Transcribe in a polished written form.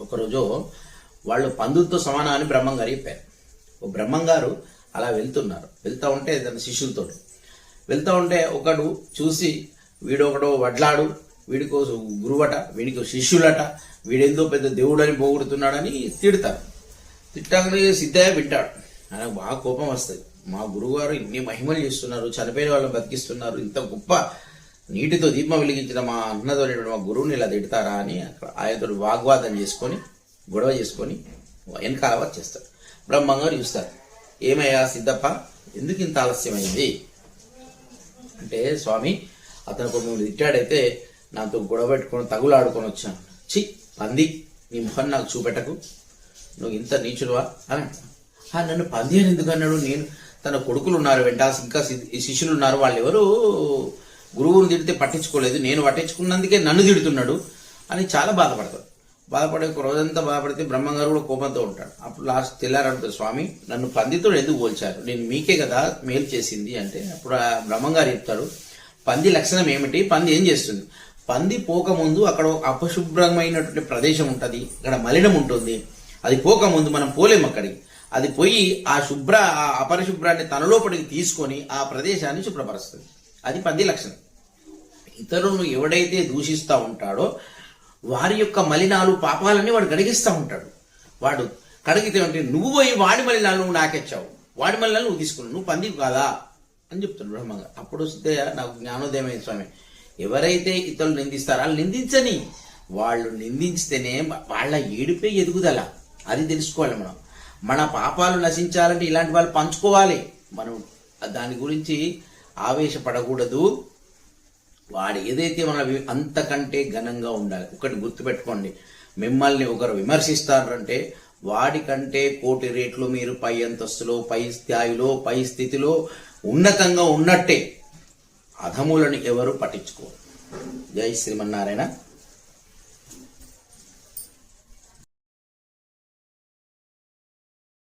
ఒకరోజు వాళ్ళు పందులతో సమానం అని బ్రహ్మంగారు చెప్పారు. ఓ బ్రహ్మంగారు అలా వెళ్తూ ఉంటే తన శిష్యులతో వెళ్తూ ఉంటే ఒకడు చూసి వీడొకడు వడ్లాడు, వీడికో గురువట, వీడికో శిష్యులట, వీడెందో పెద్ద దేవుడని పోగొడుతున్నాడని తిడతారు. తిట్టగానే సిద్ధయ్య వింటాడు. ఆయనకు బాగా కోపం వస్తుంది. మా గురువుగారు ఇన్ని మహిమలు చేస్తున్నారు, చనిపోయిన వాళ్ళని బతికిస్తున్నారు, ఇంత గొప్ప నీటితో దీపం వెలిగించిన మా అన్నతో మా గురువుని ఇలా తిడతారా అని అక్కడ ఆయనతో వాగ్వాదం చేసుకొని గొడవ చేసుకొని వెనకాల వచ్చేస్తారు. బ్రహ్మంగారు చూస్తారు. ఏమయ్యా సిద్ధప్ప, ఎందుకు ఇంత ఆలస్యమైంది అంటే, స్వామి అతను మిమ్మల్ని తిట్టాడైతే నాతో గొడవ పెట్టుకొని తగులాడుకొని వచ్చాను. చి పంది, నీ ముఖం నాకు చూపెట్టకు, నువ్వు ఇంత నీచుడువా అని. నన్ను పంది అని ఎందుకు అన్నాడు? నేను తన కొడుకులు ఉన్నారు వెంట, ఇంకా శిష్యులు ఉన్నారు, వాళ్ళు ఎవరు గురువుని తిడితే పట్టించుకోలేదు, నేను పట్టించుకున్నందుకే నన్ను తిడుతున్నాడు అని చాలా బాధపడతాడు. బాధపడే ఒక రోజంతా బాధపడితే బ్రహ్మంగారు కూడా కోపంతో ఉంటాడు. అప్పుడు లాస్ట్ తెల్లారంటాడు, స్వామి నన్ను పందితో ఎందుకు పోల్చారు, నేను మీకే కదా మేలు చేసింది అంటే. అప్పుడు ఆ బ్రహ్మంగారు చెప్తాడు, పంది లక్షణం ఏమిటి, పంది ఏం చేస్తుంది? పంది పోకముందు అక్కడ అపశుభ్రమైనటువంటి ప్రదేశం ఉంటుంది, అక్కడ మలినం ఉంటుంది, అది పోకముందు మనం పోలేము అక్కడికి. అది పోయి ఆ అపరిశుభ్రాన్ని తనలోపటికి తీసుకొని ఆ ప్రదేశాన్ని శుభ్రపరుస్తుంది. అది పంది లక్షణం. ఇతరులను ఎవడైతే దూషిస్తూ ఉంటాడో వారి యొక్క మలినాలు పాపాలన్నీ వాడు కడిగిస్తూ ఉంటాడు. వాడు కడిగితే అంటే నువ్వు పోయి వాడి మలినాలు నువ్వు నాకెచ్చావు, వాడి మలినాలు నువ్వు తీసుకున్నావు, నువ్వు పంది కాదా అని చెప్తున్నాడు బ్రహ్మంగా. అప్పుడు వస్తే నాకు జ్ఞానోదయమైన స్వామి, ఎవరైతే ఇతరులు నిందిస్తారో వాళ్ళు నిందించని, వాళ్ళు నిందించితేనే వాళ్ళ ఏడుపే ఎదుగుదల. అది తెలుసుకోవాలి మనం. మన పాపాలు నశించాలంటే ఇలాంటి వాళ్ళు పంచుకోవాలి. మనం దాని గురించి ఆవేశపడకూడదు. వాడు ఏదైతే మన అంతకంటే ఘనంగా ఉండాలి. ఒకటి గుర్తుపెట్టుకోండి, మిమ్మల్ని ఒకరు విమర్శిస్తారంటే వాడికంటే 1,000,000 రెట్లు మీరు పై అంతస్తులో, పై స్థాయిలో, పై స్థితిలో ఉన్నతంగా ఉన్నట్టే. అధములను ఎవరు పట్టించుకోరు. జై శ్రీమన్నారాయణ.